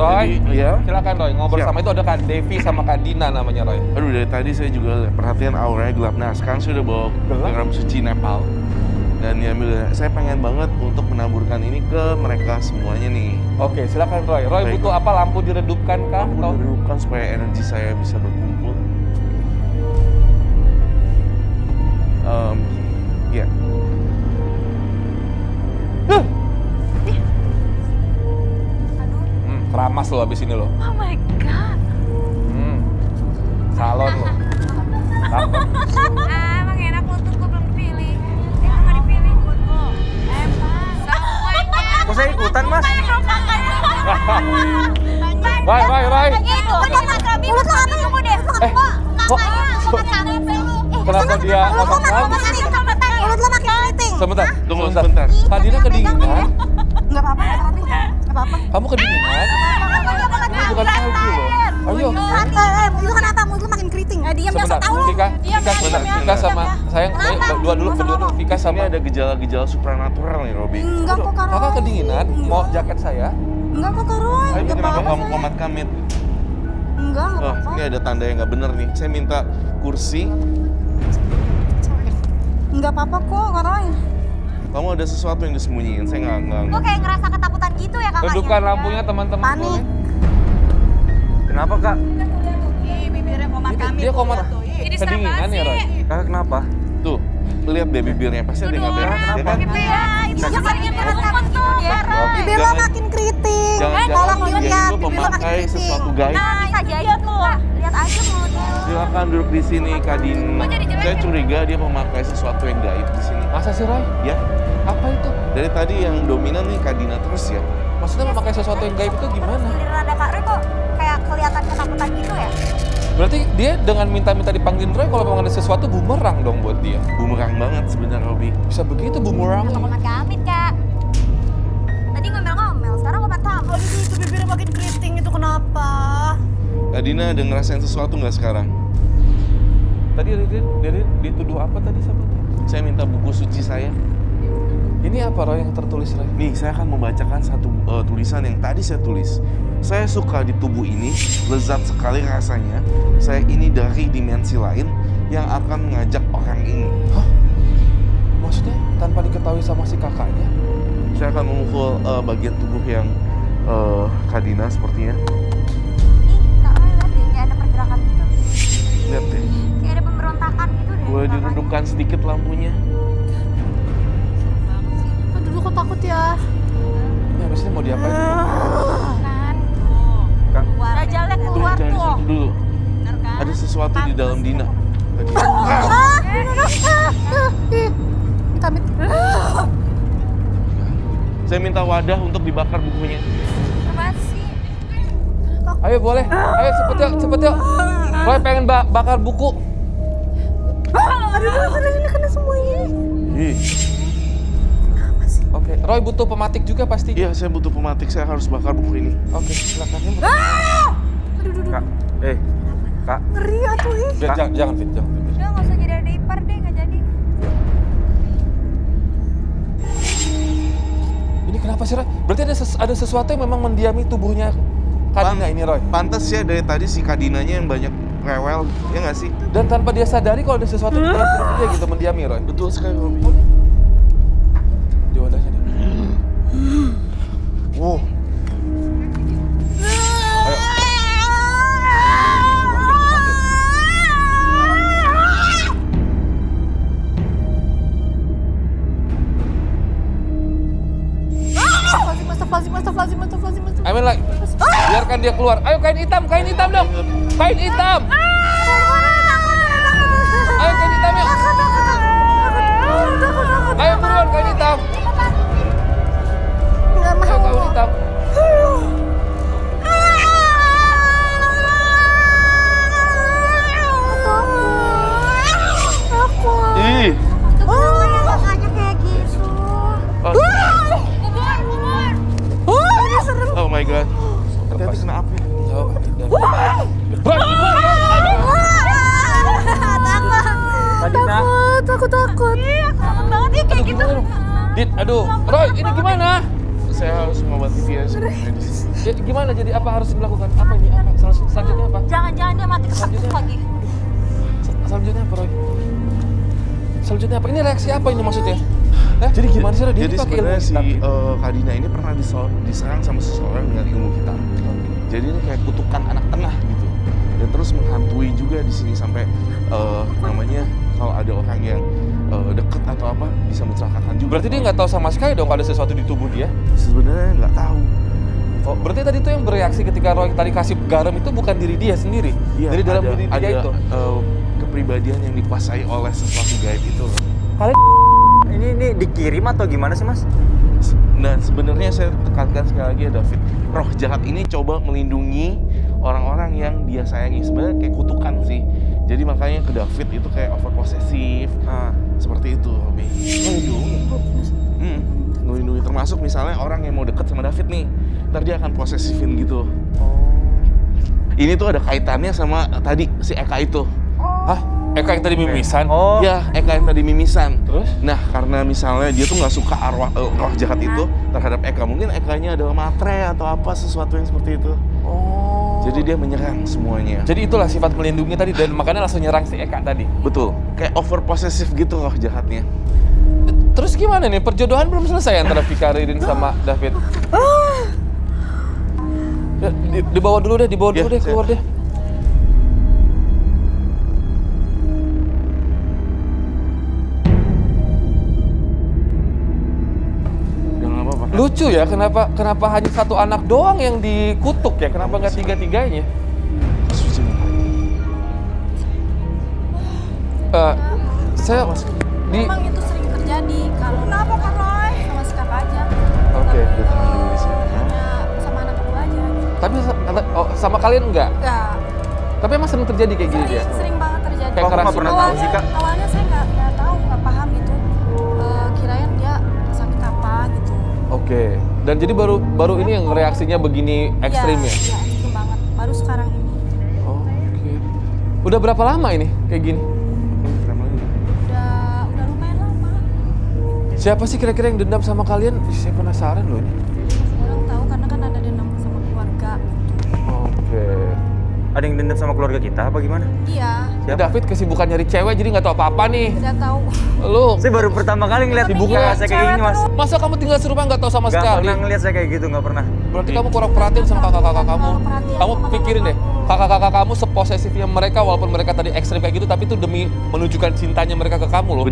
Roy, ya. silakan Roy, ngobrol Siap. sama itu ada Kak Devi sama Kak Dina namanya Roy. Aduh, dari tadi saya juga perhatian auranya gelap. Nah, sekarang saya udah bawa garam suci Nepal. Dan ya, saya pengen banget untuk menaburkan ini ke mereka semuanya nih. Oke, silakan Roy. Roy Baik. butuh apa? Lampu diredupkan kah? Lampu diredupkan supaya energi saya bisa berkumpul. Ya. Keramas lo abis ini lo. Oh my god. Salon lo. Cakep. Emang enak lo tuh, gue belum dipilih. Dia nggak dipilih. Emang. Semuanya. Kok saya ikutan, Mas? Roy. Itu, udah Mas Robi, Mas Robi tunggu deh. Kok? Kenapa dia ngomong lagi? Mulut lo makin keriting. Sebentar, Tunggu sebentar. Kak Dina kedinginan? Nggak apa-apa, Mas Robi. Nggak apa-apa. Kamu kedinginan? Ini bukan salju loh. Ayo. Itu kenapa? Mulut lo makin keriting. Diam, jangan tahu lo. Vika sama sayang, berdua dulu. Vika Ini sama. ada gejala-gejala supranatural nih, Robi. Enggak kok, Kak Roy. Kakak kedinginan, mau jaket saya? Enggak kok, Kak Roy. Ini Nggak kenapa apa-apa, kamu sayang. komat kamit? Enggak Oh, apa-apa. ini ada tanda yang nggak bener nih. Saya minta kursi. Enggak apa-apa kok, Kak Roy. Kamu ada sesuatu yang disembunyiin. Saya nggak. Gue kayak ngerasa ketakutan gitu ya, kakaknya. Redupkan lampunya teman-teman. Panik. Kenapa, Kak? Ih, bibirnya komat kami. Dia komat Ini kedinginan ya Roy? Kakak kenapa? Tuh, lihat deh bibirnya. Pasti ada yang nggak beres. Ya kan? Iya, ini juga sering berat kami tuh. Bibir lo Jangan- makin keriting. Jangan-jangan Tolong dia lihat, itu bibir lo makin memakai keriting. sesuatu gaib. Nah, bisa jadi tuh. Lihat aja mulutnya. Silakan duduk di sini, Kak Dina. Saya curiga dia memakai sesuatu yang gaib di sini. Masa sih Roy? Ya, Apa itu? dari tadi yang dominan nih Kak Dina terus ya. Maksudnya memakai sesuatu yang gaib itu gimana? Giliran ada Kak Roy kok kayak kelihatan ketakutan gitu ya? Berarti dia dengan minta-minta dipanggilin Roy kalau memang ada sesuatu bumerang dong buat dia. Bumerang banget sebenarnya, Robi. Bisa begitu bumerang. Atau komat kamit, Kak. Tadi ngomel-ngomel, sekarang komat kamit. Aduh, itu bibirnya makin keriting, itu kenapa? Kak Dina ada ngerasain sesuatu nggak sekarang? Tadi dia dituduh apa tadi sama dia? Saya minta buku suci saya. Ini apa Roy yang tertulis Roy? Nih, saya akan membacakan satu tulisan yang tadi saya tulis. Saya suka di tubuh ini, lezat sekali rasanya. Saya ini dari dimensi lain yang akan mengajak orang ini. Hah? Maksudnya tanpa diketahui sama si kakaknya? Saya akan memukul bagian tubuh yang Kak Dina sepertinya. Ih, Kak Roy lihat deh, kayak ada pergerakan gitu. Lihat deh, Kayak ada pemberontakan gitu deh. boleh kakaknya. diredupkan sedikit lampunya. Aduh, kok takut ya? Ini habis ini mau diapain? Kan. Kak. Dajalnya Tunggu, keluar jangan di tuh. situ dulu. Bener kan? Ada sesuatu di dalam Dina. Kak Dina. Kami. Saya minta wadah untuk dibakar bukunya. Apa sih? Ayo boleh, ayo cepet yuk. Roy pengen bakar buku. Aduh, ini kena semua ini. Ih. Oke, Roy butuh pematik juga pasti. Iya, saya butuh pematik. Saya harus bakar buku ini. Oke, silakan. Kak, Kak. Ngeri atuh ih. Jangan Fit, jangan Fit. Udah nggak usah jadi ada ipar deh, nggak jadi. Ini kenapa sih Roy? Berarti ada sesuatu yang memang mendiami tubuhnya Kak Dina ini Roy. Pantes ya dari tadi si Kak Dinanya yang banyak rewel, ya nggak sih? Dan tanpa dia sadari kalau ada sesuatu di dalam tubuh dia gitu mendiami Roy. Betul sekali, Robi. Di wadahnya dia. Wow. Ayo. Astagfirullahaladzim. I mean like, biarkan dia keluar. Ayo kain hitam dong. Kain hitam. Ayo kain hitam yuk. Ayo buruan kain hitam. Nggak Ayo mau. kain hitam. Takut. Ih. Itu kenapa ya kakaknya kayak gitu? Oh my god. Hati-hati kena api. Takut. Iya, takut banget ya kayak gitu. Dit, aduh. Roy, ini gimana? Saya harus mengobati dia sebenarnya di sini. Ya, gimana jadi apa harus dilakukan? Apa ini? Apa? Selanjutnya apa? Jangan-jangan dia mati kesakit Selanjutnya. lagi. Selanjutnya apa, Roy? Selanjutnya apa? Ini reaksi apa ini maksudnya? Jadi gimana sih, Roy? Dia Jadi pakai ilmu sebenarnya si hitam. Kak Dina ini pernah diserang sama seseorang dengan ilmu hitam. Jadi ini kayak kutukan anak tengah gitu. Dan terus menghantui juga di sini sampai namanya kalau ada orang yang deket atau apa bisa mencelakakan juga. Berarti dia nggak tahu sama sekali dong ada sesuatu di tubuh dia? Sebenarnya nggak tahu. Oh, berarti tadi itu yang bereaksi ketika Roy tadi kasih garam itu bukan diri dia sendiri? Iya, Dari dalam diri ada dia itu? kepribadian yang dikuasai oleh sesuatu gaib itu. Kalian Ini dikirim atau gimana sih mas? Nah sebenarnya saya tekankan sekali lagi ya David, roh jahat ini coba melindungi orang-orang yang dia sayangi. Sebenarnya kayak kutukan sih. Jadi makanya ke David itu kayak over posesif, seperti itu Robi. Melindungi termasuk misalnya orang yang mau deket sama David nih, ntar dia akan posesifin gitu. Ini tuh ada kaitannya sama tadi si Eka itu. Hah? Eka yang tadi mimisan? Oh. Ya, Eka yang tadi mimisan. Terus? Nah, karena misalnya dia tuh nggak suka roh jahat itu terhadap Eka, mungkin Ekanya adalah matre atau apa sesuatu yang seperti itu. Oh. Jadi dia menyerang semuanya. Jadi itulah sifat melindungi tadi dan makanya langsung nyerang si Eka tadi. Betul, kayak over possessive gitu roh jahatnya. Terus gimana nih? Perjodohan belum selesai antara Vika Ririn sama David. Ya, dibawa dulu deh, Ya, keluar deh. Udah nggak apa-apa. Kan? Lucu ya, kenapa hanya satu anak doang yang dikutuk ya? Kenapa nggak tiga-tiganya? Suci Saya di Emang itu sering terjadi kalau Kenapa Kak Roy? sama si kakak aja. Oke. Udah tenang dulu di sini. Hanya sama anak aku aja. Tapi sama kalian enggak? Enggak. Tapi emang sering terjadi kayak gini ya? Sering banget terjadi. Kayak Kok aku nggak keras pernah banget. tahu sih kak? Awalnya saya nggak tahu, nggak paham gitu. Kirain dia sakit apa gitu. Oke. Dan jadi baru ini yang reaksinya begini ekstrim ya? Iya, ekstrim banget. Baru sekarang ini. Oke. Udah berapa lama ini kayak gini? Udah lumayan lama. Siapa sih kira-kira yang dendam sama kalian? Ih, saya penasaran loh ini. Orang tahu karena kan ada dendam sama keluarga gitu. Oke. Ada yang dendam sama keluarga kita apa gimana? Iya, Ya, David kesibukan nyari cewek jadi nggak tahu apa-apa nih. udah tahu. Lu, Saya baru pertama kali ngeliat Sibuknya kakak saya kayak gini mas. masa kamu tinggal serumah nggak tahu sama Gak sekali? pernah ngeliat saya kayak gitu, gak pernah. Berarti kamu kurang perhatian sama kakak-kakak kamu. Terlalu perhatian Kamu sama pikirin deh, kakak-kakak kamu seposesifnya mereka walaupun mereka tadi ekstrim kayak gitu, tapi itu demi menunjukkan cintanya mereka ke kamu loh.